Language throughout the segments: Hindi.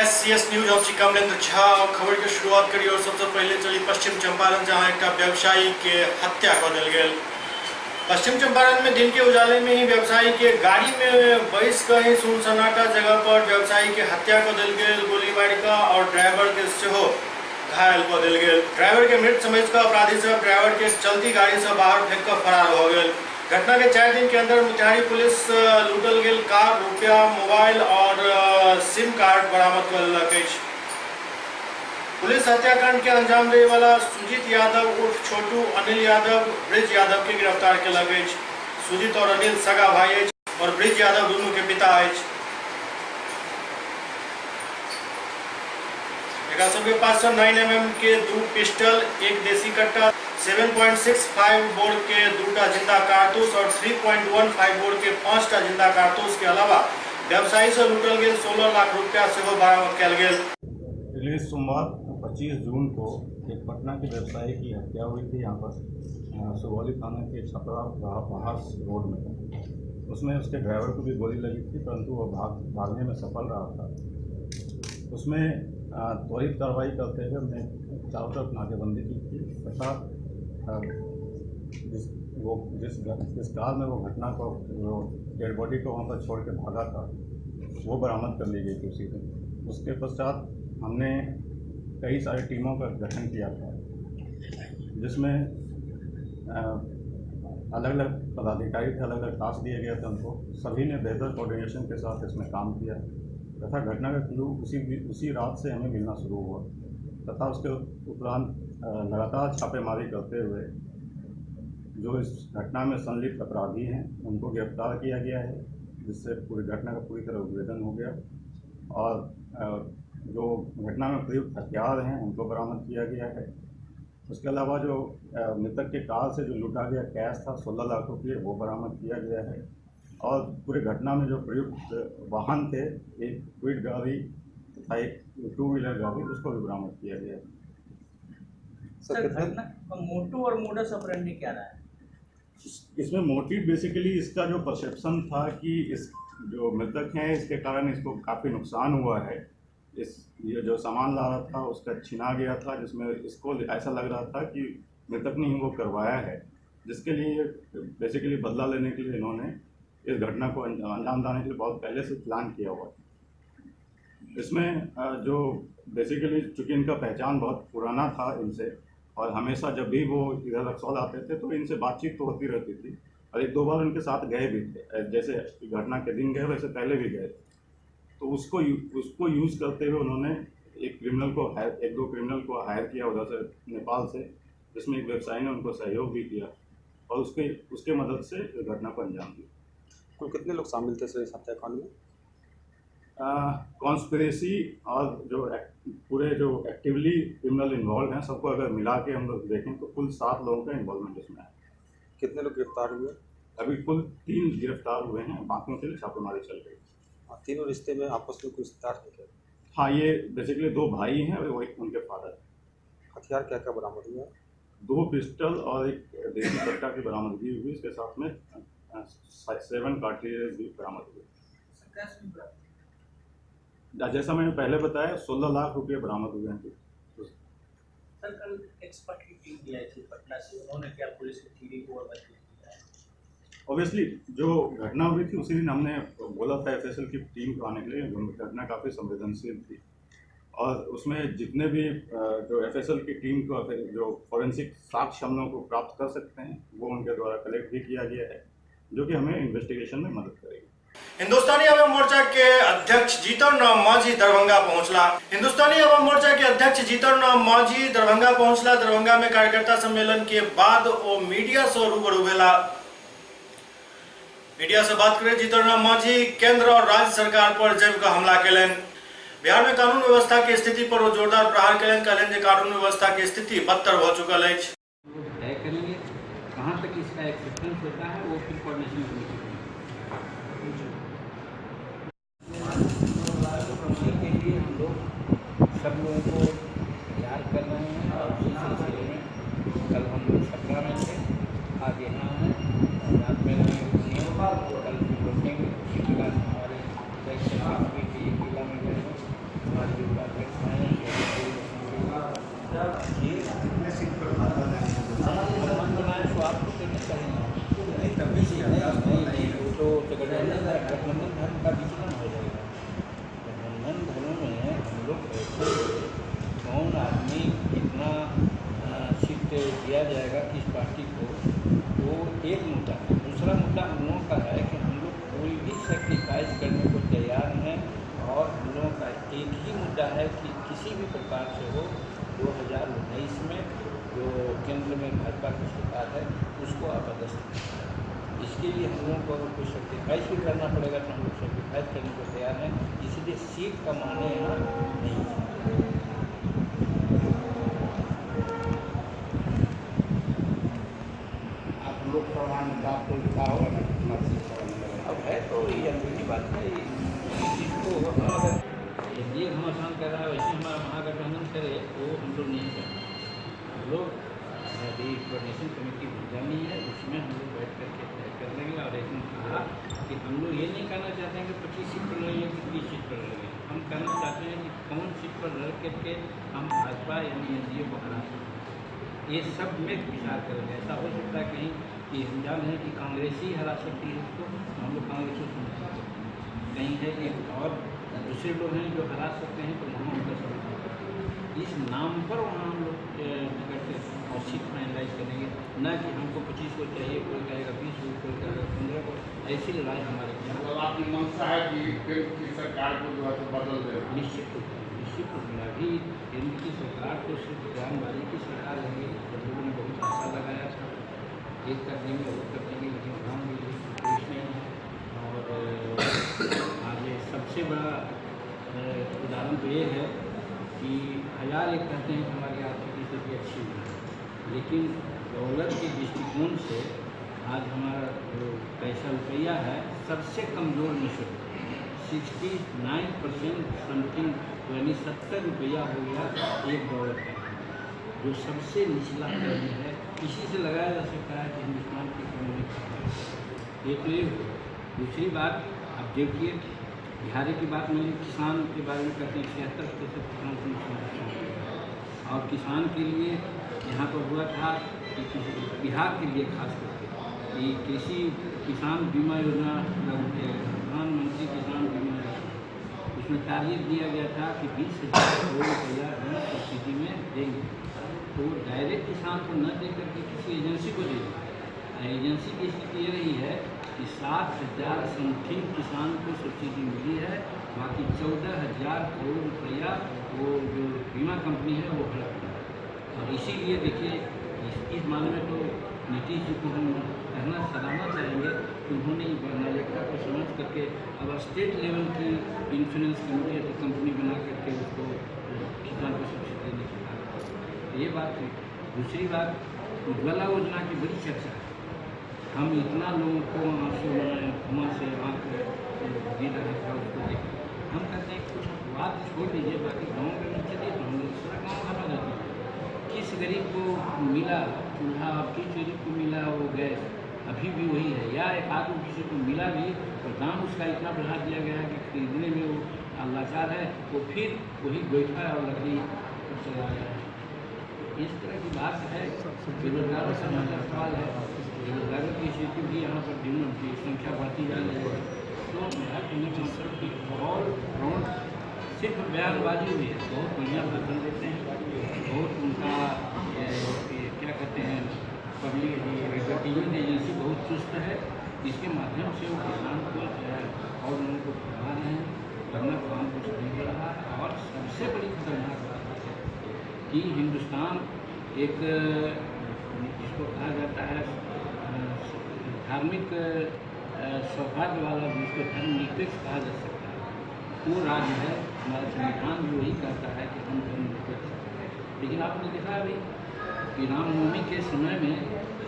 SCS न्यूज और कमलेंद्र झा और खबर की शुरुआत करी और सबसे पहले चली पश्चिम चंपारण, जहां एक व्यवसायी के हत्या कर दिल गई। पश्चिम चंपारण में दिन के उजाले में ही व्यवसायी के गाड़ी में बैस कहीं सुनसनाटा जगह पर व्यवसायी के हत्या कर दिल गई। गोलीबारी का और ड्राइवर के सेहो घायल कर दिल गई। ड्राइवर के मृत समझ कर अपराधी सब ड्राइवर के चलती गाड़ी से बाहर फेंक कर फरार हो गए। घटना के 4 दिन के अंदर मोतिहारी पुलिस लूटल गई कार, रुपया, मोबाइल और सिम कार्ड बरामद कर लक। पुलिस हत्याकांड के अंजाम देने वाला सुजीत यादव उर्फ छोटू, अनिल यादव, ब्रिज यादव के गिरफ्तार के लगे। सुजीत और अनिल सगा भाई और ब्रिज यादव दोनों के पिता है। सबके पास 9mm के 2 पिस्टल, 1 देसी कट्टा, 7.65 बोर के 2टा जिंदा कारतूस और 3.15 बोर के 5टा जिंदा कारतूस के अलावा व्यवसायी से लूटल गए 16 लाख रुपया से बरामद किया गया। सोमवार 25 जून को एक पटना के व्यवसायी की हत्या हुई थी यहाँ पर सुगौली थाना के छपरा बहास रोड में। उसमें उसके ड्राइवर को भी गोली लगी थी, परंतु वो भागने में सफल रहा था। उसमें त्वरित कार्रवाई करते हुए हमने चारों तरफ नाकेबंदी की थी तथा जिस कार में वो घटना को डेड बॉडी को वहाँ पर छोड़ के भागा था वो बरामद कर ली गई थी उसी दिन। उसके पश्चात हमने कई सारी टीमों का गठन किया था, जिसमें अलग अलग पदाधिकारी थे, अलग अलग टास्क दिए गए थे उनको। सभी ने बेहतर कोऑर्डिनेशन के साथ इसमें काम किया तथा घटना का क्लू उसी रात से हमें मिलना शुरू हुआ तथा उसके उपरांत लगातार छापेमारी करते हुए जो इस घटना में संलिप्त अपराधी हैं उनको गिरफ्तार किया गया है, जिससे पूरी घटना का पूरी तरह उद्भेदन हो गया। और जो घटना में प्रयुक्त हथियार हैं उनको बरामद किया गया है। उसके अलावा जो मृतक के कार से जो लूटा गया कैश था 16 लाख रुपये, वो बरामद किया गया है। और पूरी घटना में जो प्रयुक्त वाहन थे, एक क्विड गाड़ी तथा एक 2 व्हीलर गाड़ी, उसको भी बरामद किया गया है। सर, घटना का मोटिव और मोडस ऑपरेंडी क्या रहा है? इसमें मोटिव बेसिकली इसका जो परसेप्शन था कि इस जो मृतक हैं इसके कारण इसको काफ़ी नुकसान हुआ है। ये जो सामान ला रहा था उसका छिना गया था, जिसमें इसको ऐसा लग रहा था कि मृतक ने ही वो करवाया है, जिसके लिए बेसिकली बदला लेने के लिए इन्होंने इस घटना को अंजाम देने के लिए बहुत पहले से प्लान किया हुआ था। इसमें जो बेसिकली चूँकि इनका पहचान बहुत पुराना था इनसे, और हमेशा जब भी वो इधर रक्सौल आते थे तो इनसे बातचीत तो होती रहती थी, और 1-2 बार उनके साथ गए भी थे, जैसे घटना के दिन गए वैसे पहले भी गए थे। तो उसको यूज़ करते हुए उन्होंने एक दो क्रिमिनल को हायर किया उधर से नेपाल से, जिसमें एक व्यवसायी ने उनको सहयोग भी किया और उसके मदद से इस घटना को अंजाम दिया। कुल कितने लोग शामिल थे सर इस हत्याकांड में? कॉन्स्पिरेसी और जो पूरे जो एक्टिवली क्रिमिनल इन्वॉल्व हैं सबको अगर मिला के हम लोग देखें तो कुल 7 लोगों का इन्वॉल्वमेंट इसमें है। कितने लोग गिरफ्तार हुए? अभी कुल 3 गिरफ्तार हुए हैं, बाकियों के लिए छापेमारी चल रही है। तीनों रिश्ते में आपस में कुछ तार है क्या? हाँ, ये बेसिकली 2 भाई हैं और वही उनके फादर। हथियार क्या क्या बरामद हुआ? 2 पिस्टल और एक देसी कट्टा की बरामदगी हुई, इसके साथ में 7 कार्ट्रिजेज भी बरामद हुए। जैसा मैंने पहले बताया 16 लाख रुपये बरामद हुए हैं। सर, कल एक्सपर्ट की टीम आई थी पटना से, उन्होंने क्या पुलिस की थ्योरी को और मजबूत किया है? ऑब्वियसली जो घटना हुई थी उसी दिन हमने बोला था FSL की टीम को आने के लिए। घटना काफ़ी संवेदनशील थी और उसमें जितने भी जो FSL की टीम को जो फॉरेंसिक साक्ष्य हम लोगों को प्राप्त कर सकते हैं वो उनके द्वारा कलेक्ट भी किया गया है, जो कि हमें इन्वेस्टिगेशन में मदद करेगी। हिंदुस्तानी अवाम मोर्चा के अध्यक्ष जीतन राम मांझी दरभंगा पहुंचला। हिंदुस्तानी अवाम मोर्चा के अध्यक्ष जीतन राम मांझी दरभंगा पहुंचला। दरभंगा में कार्यकर्ता सम्मेलन के बाद वो मीडिया से रूबरू भेला। मीडिया से बात करे जीतन राम मांझी केंद्र और राज्य सरकार पर जम का हमला कलन। बिहार में कानून व्यवस्था की स्थिति पर वो जोरदार प्रहार कलन। कहलन जे कानून व्यवस्था की स्थिति बदतर हो चुकल है। तय करेंगे कहाँ तक इसका एक्सेप्टेंस होता है, वो फिर कोऑर्डिनेशन कमेटी के लिए हम लोग सब लोगों को तैयार कर रहे हैं। और इस सिलसिले में कल हम लोग छपरा में थे, आज यहाँ हैं, रात में कल भी रुकेंगे। हमारे जिला में गए हैं, हमारे जाएगा किस पार्टी को, वो एक मुद्दा है। दूसरा मुद्दा हम लोगों का है कि हम लोग कोई भी सेक्रीफाइस करने को तैयार हैं, और हम लोगों का एक ही मुद्दा है कि किसी भी प्रकार से हो 2019 में जो केंद्र में भाजपा की सरकार है उसको अपदस्थ करें। इसके लिए हम लोगों को अगर कोई सेक्रीफाइस भी करना पड़ेगा तो हम लोग सेक्रीफाइस करने को तैयार हैं, इसलिए सीट कमाने यहाँ नहीं है। आप लोग प्रमाण आपको लिखा होगा ना कितना सीट का अब है तो ये अंदरूनी बात है, इसको अगर ये घमासान कर रहा है वैसे हमारा महागठबंधन करे तो हम लोग नहीं करते। हम लोग अभी कोऑर्डिनेशन कमेटी जानी है, उसमें हम लोग बैठ करके तय कर लेंगे। और एक कहा कि हम लोग ये नहीं कहना चाहते हैं कि 25 सीट पर लड़ेंगे कि 30 सीट पर लड़ेंगे, हम कहना चाहते हैं कि कौन सीट पर लड़ करके हम भाजपा यानी एनडीए को हरा सकते। ये सब में विचार करेंगे। ऐसा हो सकता है कहीं कि हम जान रहे हैं कि कांग्रेस ही हरा सकती है उसको, हम लोग कांग्रेस को सुन सकते हैं। कहीं है कि और दूसरे लोग हैं जो हरा सकते हैं तो वहाँ उनका समझ इस नाम पर वहाँ हम लोग करते और सीट फाइनलाइज करेंगे, न कि हमको 25 को चाहिए, कोई कहेगा 20 को, कोई कहेगा 15 को। ऐसी लड़ाई हमारे तो आपकी मंशा है कि केंद्र की सरकार को जो है तो बदल दे। निश्चित रूप से अभी केंद्र की सरकार तो सिर्फ बयानबाजी की सरकार रहेगी। लोगों ने बहुत आशा लगाया था एक कर देंगे वो कर देंगे, लेकिन काम भी कुछ नहीं है। और आज सबसे बड़ा उदाहरण तो ये है कि 1000 एक कहते हैं कि हमारी आर्थिक स्थिति अच्छी हुई है, लेकिन दौलत के दृष्टिकोण से आज हमारा जो पैसा रुपया है सबसे कमज़ोर मिश्र 69% समथिंग, यानी 70 रुपया हो गया एक दौलत का, जो सबसे निचला स्तर में है। इसी से लगाया जा सकता है कि हिंदुस्तान की इकोनॉमी एक लिए। दूसरी बात आप देखिए, बिहार की बात में किसान के बारे में कहते हैं 76% किसान को नुकसान है। और किसान के लिए यहाँ पर हुआ था कि बिहार के लिए खास करके कि कृषि किसान बीमा योजना लागू किया गया, प्रधानमंत्री किसान बीमा योजना। उसमें टारगेट दिया गया था कि 20,000 करोड़ रुपया हम सब्सिडी में देंगे, तो डायरेक्ट किसान को न दे करके किसी एजेंसी को दे दें। एजेंसी की स्थिति ये रही है कि 7,000 समथिंग किसान को सब्सिडी मिली है, बाकी 14,000 करोड़ रुपया वो जो बीमा कंपनी है वो हड़प है। और इसीलिए देखिए इस मामले में तो नीतीश जी को हम कहना सराहना चाहेंगे कि उन्होंने नागरिकता को समझ करके अब स्टेट लेवल की इंश्योरेंस कमेटी या कंपनी बना करके उसको किसान को सब्सिडी देने की बात। ये बात थी। दूसरी बात, उज्ज्वला योजना की बड़ी चर्चा है। हम इतना लोगों को आंसू धुआं से आँख दी रहा था उसको देख, हम कहते हैं कुछ बात छोड़ दीजिए, बाकी गाँव में चलिए तो हम लोग पूरा गाँव खाना जाते हैं। किस गरीब को मिला चूल्हा और किस गरीब को मिला वो गैस, अभी भी वही है। या एक आदमी किसी को मिला भी तो दाम उसका इतना बढ़ा दिया गया है कि खरीदने में वो लाचार है, वो फिर वही गोईठा और लकड़ी पर चला गया है। इस तरह की बात है। बेरोजगारों का हमारा सवाल है, बेरोजगारों की स्थिति भी यहाँ पर दिनों की संख्या बढ़ती जा रही है। तो मेरा कहने का मतलब कि ऑल राउंड सिर्फ बयानबाजी हुई है, बहुत बढ़िया भाषण देते हैं, बहुत उनका क्या कहते हैं पब्लिक एडवर्टीजमेंट एजेंसी बहुत चुस्त है। इसके माध्यम से वो किसान को और लोगों को फरमा रहे हैं, वरना काम कुछ नहीं हो रहा। और सबसे बड़ी खतरनाक बात है कि हिंदुस्तान एक जिसको कहा जाता है धार्मिक सौहार्द वाला, जिसको धर्मनिरपेक्ष कहा जा सकता है, वो राज्य है। हमारा संविधान भी वही कहता है कि हम धर्मनिरपेक्ष हैं। लेकिन आपने देखा अभी कि रामनवमी के समय में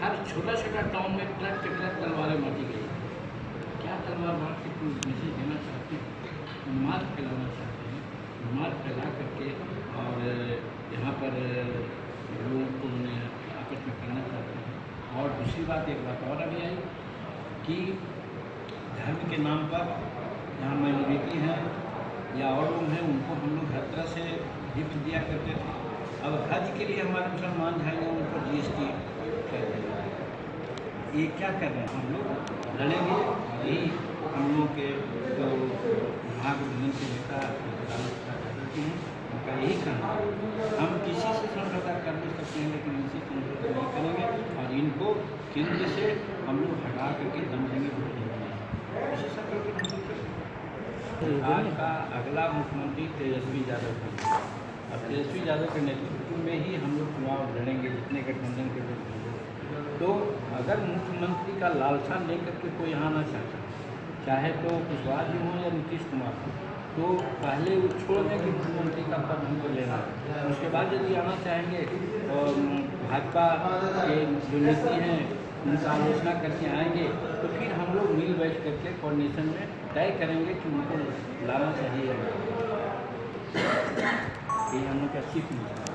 हर छोटा छोटा टाउन में ट्रक के ट्रक तलवारें बांटी गई। क्या तलवार बांट के कोई मैसेज देना चाहते हैं? उन्माद फैलाना चाहते हैं। उन्माद फैला करके और यहाँ पर लोगों को उन्हें आपस में करना चाहते हैं। और दूसरी बात, एक बात और अभी आई कि धर्म के नाम पर जहाँ माइनॉरिटी हैं या और लोग हैं उनको हम लोग हर तरह से गिफ्ट दिया करते थे। अब हज के लिए हमारे मुसलमान भाई हैं उनको GST कर दिया। ये क्या कर रहे हैं? हम लोग लड़ेंगे। यही हम लोगों के जो महागठबंधन के नेता करते हैं उनका यही कहना है। हम किसी से समझौता कर नहीं सकते हैं, लेकिन इनसे समझौता नहीं करेंगे। केंद्र से हम लोग हटा करके दम देंगे वोट देंगे। ऐसा करके हम लोग चलेंगे। आज का अगला मुख्यमंत्री तेजस्वी यादव का, अब तेजस्वी यादव के नेतृत्व में ही हम लोग चुनाव लड़ेंगे जितने गठबंधन के लोग होंगे। तो अगर मुख्यमंत्री का लालसा लेकर के कोई आना चाहता, चाहे तो कुशवाहा जी हों या नीतीश कुमार हो, तो पहले वो छोड़ दें कि मुख्यमंत्री का पद हमको लेना है। उसके बाद यदि आना चाहेंगे और भाजपा के जो नीति हैं उनका आलोचना करके आएंगे, तो फिर हम लोग मिल बैठ करके कोऑर्डिनेशन में तय करेंगे कि उनको लाना चाहिए। ये हम लोग का चीफ मिनिस्टर,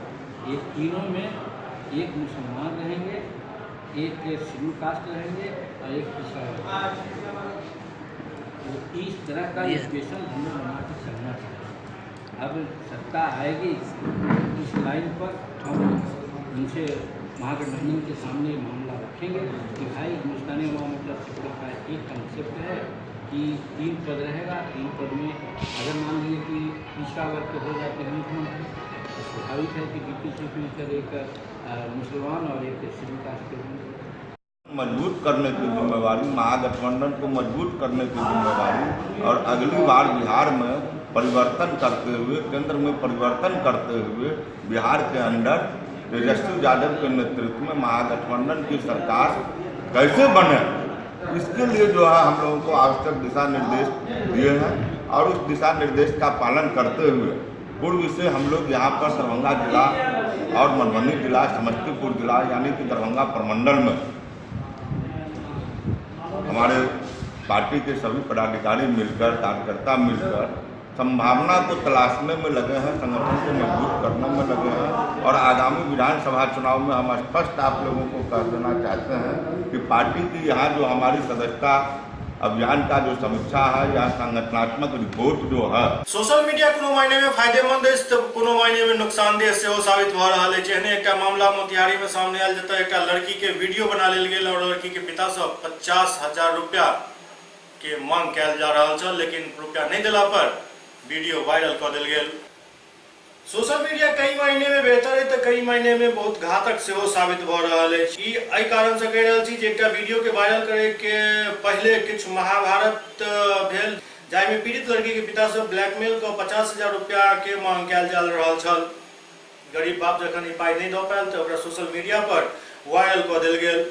ये तीनों में एक मुसलमान रहेंगे, एक शेड्यूल कास्ट रहेंगे और एक पिछड़ा। तो इस तरह का स्पेशल हम लोग बना के चलना चाहिए। अब सत्ता आएगी इस लाइन पर हम उनसे महागठबंधन के सामने मामला रखेंगे कि भाई हिंदुस्तानी अवाम मोर्चा सेक्टर का एक कंसेप्ट है कि 3 पद रहेगा, 3 पद में अगर मान लीजिए कि पिछड़ा वर्ग के हो जाते हैं मुख्यमंत्री, तो स्वाभाविक है कि डिप्टी चीफ मिनिस्टर एक मुसलमान और एक शेड्यूल कास्ट के होंगे। मजबूत करने की जिम्मेवारी, महागठबंधन को मजबूत करने की जिम्मेवारी और अगली बार बिहार में परिवर्तन करते हुए, केंद्र में परिवर्तन करते हुए बिहार के अंदर तेजस्वी यादव के नेतृत्व में महागठबंधन की सरकार कैसे बने, इसके लिए जो है हम लोगों को आवश्यक दिशा निर्देश दिए हैं और उस दिशा निर्देश का पालन करते हुए पूर्व से हम लोग यहाँ पर दरभंगा जिला और मधुबनी जिला, समस्तीपुर जिला यानी कि दरभंगा प्रमंडल में हमारे पार्टी के सभी पदाधिकारी मिलकर, कार्यकर्ता मिलकर संभावना को तलाशने में लगे हैं, संगठन को मजबूत करने में लगे हैं और आगामी विधानसभा चुनाव में हम स्पष्ट आप लोगों को कह देना चाहते हैं कि पार्टी की यहाँ जो हमारी सदस्यता अभियान का जो समीक्षा है या संगठनात्मक रिपोर्ट जो है, सोशल मीडिया कोनो मायने में फायदेमंद है तो कोनो मायने में नुकसानदेह से साबित भ रहा है। जेहने एक मामला मोतिहारी में सामने आयल जतय एक लड़की के वीडियो बना लेल गेल और लड़की के पिता से 50,000 रुपया के मांग कयल जा रहा है, लेकिन रुपया नहीं दिला पर वीडियो वायरल कर देल गेल। सोशल मीडिया कई मायने में बेहतर है तो कई मायने में बहुत घातक से साबित भ रहा है। एहि कारण से कह रहा छी जे एकटा वीडियो के वायरल करे के पहले किछ महाभारत भेल, जाहि में पीड़ित लड़की के पिता से ब्लैकमेल को 50,000 रुपया के मांग कयल जा रहल छल। गरीब बाप जखन ई पाई नहीं द पायल तो ओकरा सोशल मीडिया पर वायरल कर देल गेल।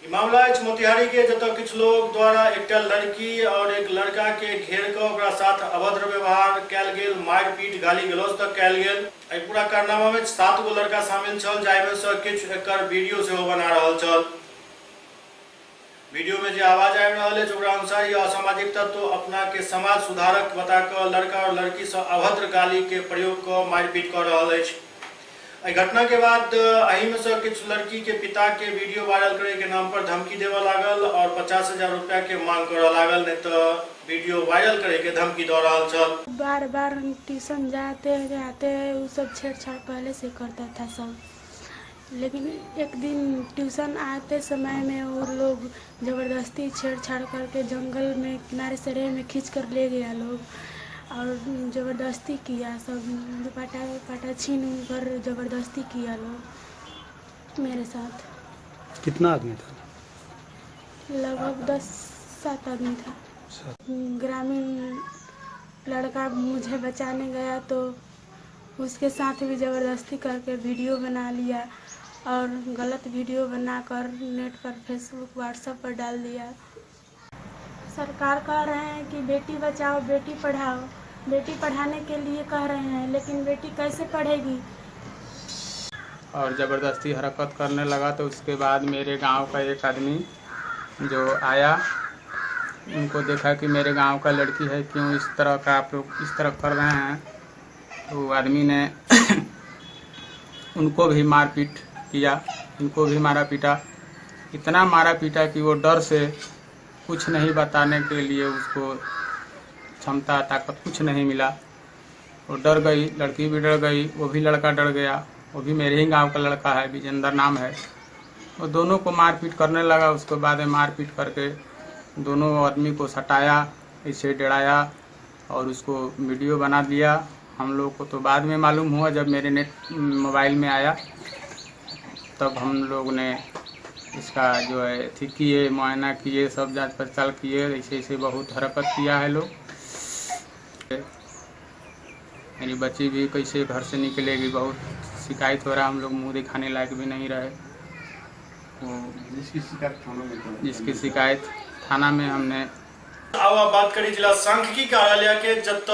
मामला अछि मोतिहारी के, जतय किछ लोग द्वारा एक लड़की और एक लड़का के घेर कर ओकरा साथ अभद्र व्यवहार कयल गेल, मारपीट गाली गलौज तक कयल गेल। एहि पूरा कारनामा में 7 गो लड़का शामिल छल, जाहि में से किछ एकर वीडियो सेहो बना रहल छल। वीडियो में जे आवाज आबि रहल अछि ओकरा अनुसार यह असामाजिक तत्व अपना के समाज सुधारक बता कर लड़का और लड़की से अभद्र गाली के प्रयोग कर मारपीट कर रहल अछि। घटना के बाद एहि में से किछ लड़की के पिता के वीडियो वायरल करे के नाम पर धमकी देवे लागल और 50,000 रुपया के मांग करे लागल, नहीं तो वीडियो वायरल करे के धमकी दे रहल छल। बार बार हम ट्यूशन जाते वो सब छेड़छाड़ पहले से करता था सब, लेकिन एक दिन ट्यूशन आते समय में वो लोग जबरदस्ती छेड़छाड़ करके जंगल में किनारे सरे में खींच कर ले गया लोग और ज़बरदस्ती किया, सब दुपट्टा छीन कर ज़बरदस्ती किया लोग मेरे साथ। कितना आदमी था? लगभग 10-7 आदमी था। ग्रामीण लड़का मुझे बचाने गया तो उसके साथ भी ज़बरदस्ती करके वीडियो बना लिया और गलत वीडियो बनाकर नेट पर फेसबुक व्हाट्सएप पर डाल दिया। सरकार कह रहे हैं कि बेटी बचाओ बेटी पढ़ाओ, बेटी पढ़ाने के लिए कह रहे हैं, लेकिन बेटी कैसे पढ़ेगी। और ज़बरदस्ती हरकत करने लगा तो उसके बाद मेरे गांव का एक आदमी जो आया, उनको देखा कि मेरे गांव का लड़की है, क्यों इस तरह का आप लोग इस तरह कर रहे हैं, तो आदमी ने उनको भी मारपीट किया, इनको भी मारा पीटा, इतना मारा पीटा कि वो डर से कुछ नहीं बताने के लिए उसको क्षमता ताकत कुछ नहीं मिला। वो डर गई, लड़की भी डर गई, वो भी लड़का डर गया, वो भी मेरे ही गांव का लड़का है, विजेंद्र नाम है। वो दोनों को मारपीट करने लगा। उसके बाद में मारपीट करके दोनों आदमी को सटाया, इसे डराया और उसको वीडियो बना दिया। हम लोग को तो बाद में मालूम हुआ, जब मेरे नेट मोबाइल में आया तब हम लोग ने इसका जो है अथी किए, मुआयना किए, सब जांच पड़ताल किए, ऐसे ऐसे बहुत हरकत किया है लोग। मेरी बच्ची भी कैसे घर से निकलेगी, बहुत शिकायत हो रहा, हम लोग मुँह दिखाने लायक भी नहीं रहे। जिसकी शिकायत थाना में हमने। अब बात करी जिला सांख्यिकी कार्यालय के जत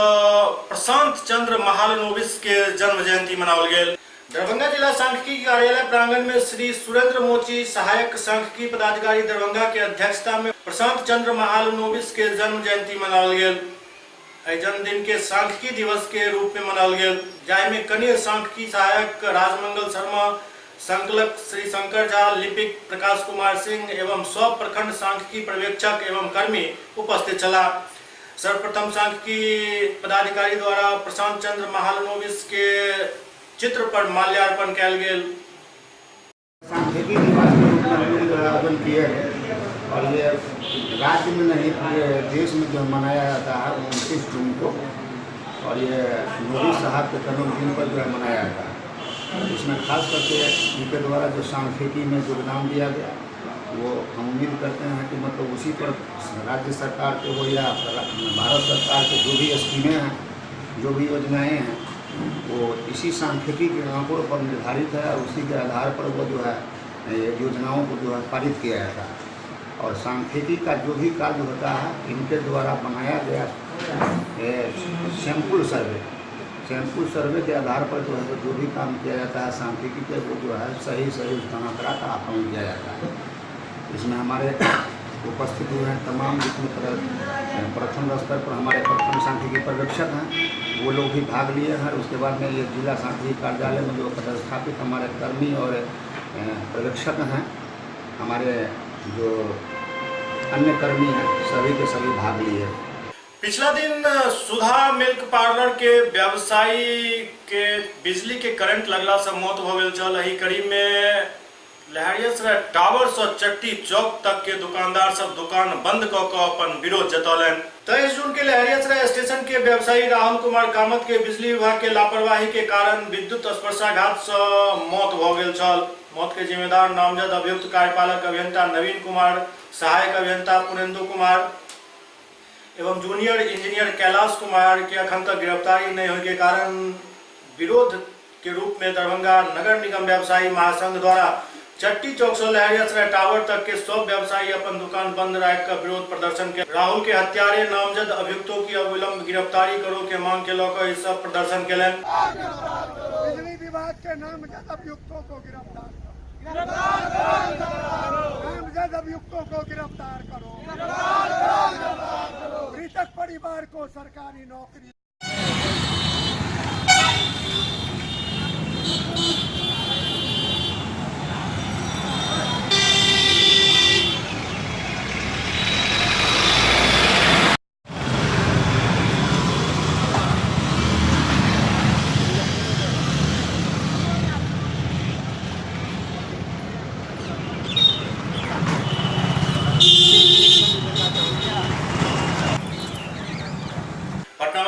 प्रशांत चंद्र महालनोबिस के जन्म जयंती मनावल गेल। दरभंगा जिला सांख्यिकी कार्यालय प्रांगण में श्री सुरेंद्र मोची सहायक सांख्यिकी पदाधिकारी दरभंगा के अध्यक्षता में प्रशांत चंद्र महालनोबिस के जन्म जयंती मनावल गेल। जन्मदिन के सांख्यिकी दिवस के रूप में मनावल गेल, जाहि में कनीय सांख्यिकी सहायक राजमंगल शर्मा, संकलक श्री शंकर झा, लिपिक प्रकाश कुमार सिंह एवं सब प्रखंड सांख्यिकी पर्यवेक्षक एवं कर्मी उपस्थित चला। सर्वप्रथम सांख्यिकी पदाधिकारी द्वारा प्रशांत चंद्र महालनोबिस के चित्र पर माल्यार्पण किया गेल। सांख्यिकी दिवस के रूप में आयोजन किए गए और ये राज्य में नहीं पूरे देश में जो मनाया जाता है 29 जून को, और ये नोबिस साहब के जन्मदिन पर जो है मनाया जाता है। इसमें खास करके इनके द्वारा जो सांख्यिकी में योगदान दिया गया, वो हम उम्मीद करते हैं कि मतलब उसी पर राज्य सरकार के हो या भारत सरकार के जो भी स्कीमें हैं, जो भी योजनाएं हैं, वो इसी सांख्यिकी के आंकड़ों पर निर्धारित है और उसी के आधार पर वो जो है योजनाओं को जो है पारित किया जाता है। और सांख्यिकी का जो भी कार्य होता है, इनके द्वारा बनाया गया सैंपल सर्वे के आधार पर जो है जो भी काम किया जाता है सांख्यिकी के, वो जो है सही उसका आंकड़ा का आकलन किया जाता है। इसमें हमारे उपस्थित हुए हैं तमाम जितने प्रथम स्तर पर हमारे प्रथम सांख्यिकी पर्यवेक्षक हैं, वो लोग भी भाग लिए हैं। उसके बाद में ये जिला सांख्यिकी कार्यालय में जो पदस्थापित हमारे कर्मी और पर्यवेक्षक हैं, हमारे जो अन्य कर्मी हैं, सभी के सभी भाग लिए। पिछला दिन सुधा मिल्क पार्लर के व्यवसायी के बिजली के करंट लगला से मौत हो गई चल। एही कड़ी में लहरियासराय टावर से चट्टी चौक तक के दुकानदार सब दुकान बंद क के अपन विरोध जतौलन। 23 जून के लहरियासराय स्टेशन के व्यवसायी राहुल कुमार कामत के बिजली विभाग के लापरवाही के कारण विद्युत स्पर्शाघात से मौत हो गई छल। मौत के जिम्मेदार नामजद अभियुक्त कार्यपालक अभियंता नवीन कुमार, सहायक अभियंता पुनेंदु कुमार एवं जूनियर इंजीनियर कैलाश कुमार के अखन तक गिरफ्तारी नहीं होने के कारण विरोध के रूप में दरभंगा नगर निगम व्यवसायी महासंघ द्वारा चट्टी चौक से लहरियासराय टावर तक के सब व्यवसायी अपन दुकान बंद रख कर विरोध प्रदर्शन के राहुल के हत्यारे नामजद अभियुक्तों की अविलंब गिरफ्तारी करो के मांग के लेकर इस सब प्रदर्शन के बिजली विभाग के नामजद अभियुक्तों को गिरफ्तार नामजद अभियुक्तों को गिरफ्तार करो, मृतक परिवार को सरकारी नौकरी।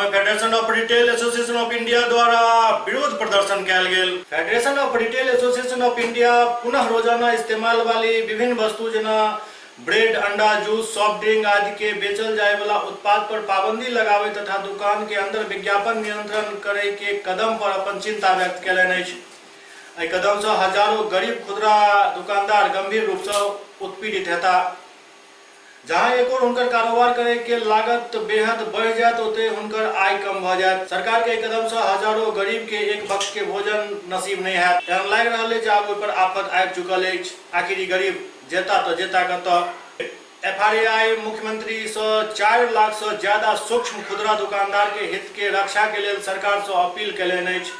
Federation of retail association of India द्वारा विरोध प्रदर्शन किया गेल। Federation of retail association of India पुनः रोजाना इस्तेमाल वाली विभिन्न वस्तु जना ब्रेड, अंडा, जूस, सॉफ्ट ड्रिंक आदि के बेचल जाए वाला उत्पाद पर पाबंदी लगावे तथा दुकान के अंदर विज्ञापन नियंत्रण करे के कदम पर अपन चिंता व्यक्त कयलनि अछि। एहि कदम से हजारों गरीब खुदरा दुकानदार गंभीर रूप से उत्पीड़ित हेता। जहाँ एक और उनकर कारोबार करे के लागत बेहद बढ़ जात, ओते उनकर आय कम भ जात। सरकार के कदम से हजारों गरीब के एक वक्त के भोजन नसीब नहीं है। एहन लाग रहा है जब ओहि पर आफत आबि चुकल अछि। आखिर ई गरीब जेता तो जेता कतऽ। एफआरआई मुख्यमंत्री से 4 लाख से ज्यादा सूक्ष्म खुदरा दुकानदार के हित के रक्षा के लिए सरकार से अपील कयलनि अछि।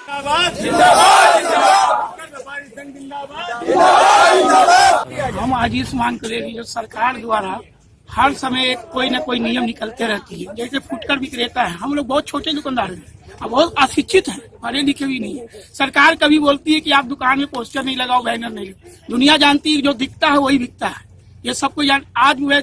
हम आज इस मांग करेंगे जो सरकार द्वारा हर समय कोई न कोई नियम निकलते रहती है। जैसे फुटकर विक्रेता है, हम लोग बहुत छोटे दुकानदार हैं और बहुत अशिक्षित हैं, पढ़े लिखे भी नहीं है। सरकार कभी बोलती है कि आप दुकान में पोस्टर नहीं लगाओ, बैनर नहीं लगाओ। दुनिया जानती है जो दिखता है वही बिकता है, ये सबको जान। आज वह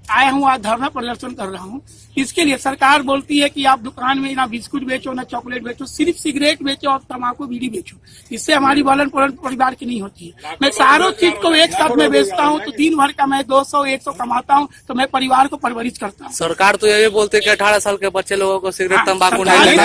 आया हूँ, आज धरना प्रदर्शन कर रहा हूँ। इसके लिए सरकार बोलती है कि आप दुकान में ना बिस्कुट बेचो, ना चॉकलेट बेचो, सिर्फ सिगरेट बेचो और तम्बाकू बीड़ी बेचो। इससे हमारी पालन पोषण परिवार की नहीं होती है। मैं सारों चीज को एक साथ में बेचता हूँ तो दिन भर का मैं 200-100 कमाता हूँ, तो मैं परिवार को परवरिश करता हूँ। सरकार तो ये बोलते कि 18 साल के बच्चे लोगों को सिगरेट तम्बाकू नहीं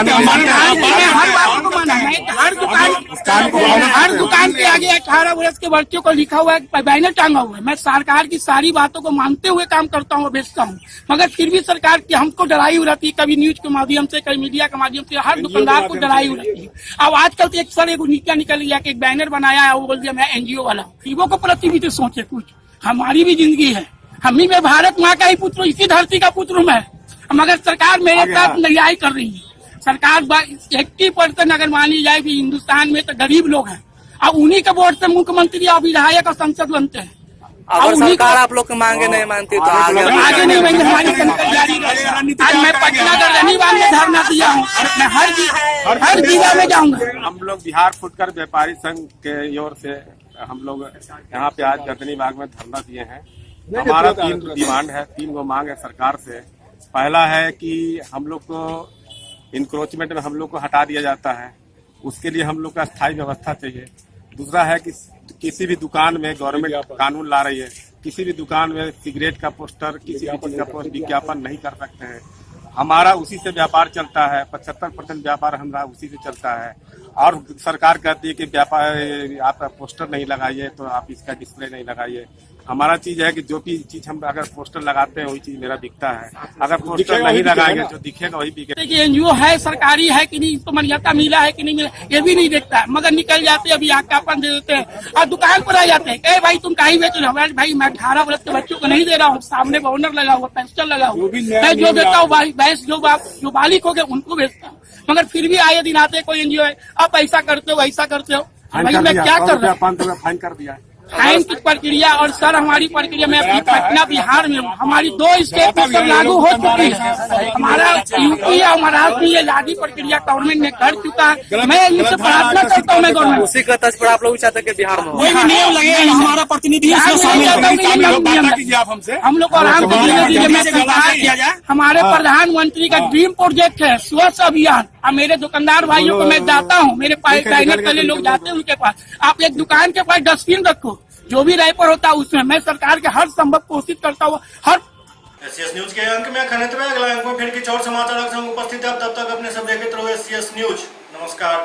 हर दुकान के आगे 18 वर्ष के बच्चों को लिखा हुआ है, बैनर टांगा हुआ है। मैं सरकार की सारी बातों को मानते हुए काम करता हूँ और बेचता हूँ, मगर फिर भी सरकार की हमको डराई हुई रहती है, कभी न्यूज के माध्यम से, कभी मीडिया के माध्यम से, हर दुकानदार को डराई हुई रहती है। अब आजकल तो एक नीचा निकल गया कि एक बैनर बनाया है, वो बोल दिया मैं एनजीओ वाला हूँ। गरीबों को प्रति भी तो सोचे कुछ, हमारी भी जिंदगी है, हम ही में भारत माँ का ही पुत्र, इसी धरती का पुत्र हूँ मैं, मगर सरकार मेरे साथ न्याय कर रही है। सरकार 80% अगर मानी जाए कि हिंदुस्तान में तो गरीब लोग हैं, अब उन्हीं के वोट से मुख्यमंत्री और विधायक और संसद बनते हैं। अगर सरकार आप लोग के मांगे नहीं मानती तो आगे नहीं बढ़ेंगे, हमारी संकट जारी रहेगा। आज मैं पटना का गनीबाग में धरना दिया हूँ, मैं हर जिला में जाऊंगा। हम लोग बिहार फुटकर व्यापारी संघ के ओर से हम लोग यहाँ पे आज गनीबाग में धरना दिए हैं। हमारा 3 डिमांड है, 3 गो मांग है सरकार से। पहला है कि हम लोग को इंक्रोचमेंट में हम लोग को हटा दिया जाता है, उसके लिए हम लोग का स्थायी व्यवस्था चाहिए। दूसरा है कि किसी भी दुकान में गवर्नमेंट कानून ला रही है, किसी भी दुकान में सिगरेट का पोस्टर, किसी भी चीज का विज्ञापन नहीं कर सकते हैं। हमारा उसी से व्यापार चलता है, 75% व्यापार हमारा उसी से चलता है। और सरकार कहती है कि व्यापार आप पोस्टर नहीं लगाइए, तो आप इसका डिस्प्ले नहीं लगाइए। हमारा चीज है कि जो भी चीज हम अगर पोस्टर लगाते हैं वही चीज मेरा बिकता है, अगर पोस्टर नहीं लगाएंगे जो दिखेगा वही बिकेगा। एनजीओ है, सरकारी है कि नहीं, इसको मान्यता मिला है कि नहीं मिला, ये भी नहीं देखता है, मगर निकल जाते हैं, अभी आज्ञापन दे देते हैं और दुकान पर आ जाते हैं। भाई तुम कहीं बेच रहे हो? भाई मैं 18 वर्ष के बच्चों को नहीं दे रहा हूँ, सामने ऑनर लगा हुआ, पेंस्टर लगा हुआ, मैं जो देता हूँ भैंस जो मालिक हो गए उनको बेचता हूँ, मगर फिर भी आए दिन आते कोई एनजीओ है, आप ऐसा करते हो ऐसा करते हो। भाई मैं क्या कर रहा हूँ? फाइन कर दिया फाइन की प्रक्रिया। और सर हमारी प्रक्रिया में अभी पटना बिहार में हूँ, हमारी 2 स्टेट में सब लागू हो चुकी है। हमारा यूपी और महाराष्ट्र में ये लागू प्रक्रिया गवर्नमेंट ने कर चुका है। मैं इनसे प्रार्थना करता हूँ, मैं गवर्नमेंट उसी का तर्ज पर आप लोग चाहते हैं कि बिहार में हमारा प्रतिनिधि हम लोग आराम से। हमारे प्रधानमंत्री का ड्रीम प्रोजेक्ट है स्वच्छ अभियान। अब मेरे दुकानदार भाइयों को मैं जाता हूँ, मेरे बैनर के लोग जाते हैं उनके पास, आप एक दुकान के पास डस्टबिन रखो, जो भी रैपर होता है उसमें। मैं सरकार के हर संभव कोशिश करता हूँ। हर एससीएस न्यूज के अंक में खनित में अगला अंक में फिर कुछ और समाचार संग उपस्थित है। तब तक अपने सब देखते रहो एससीएस न्यूज। नमस्कार।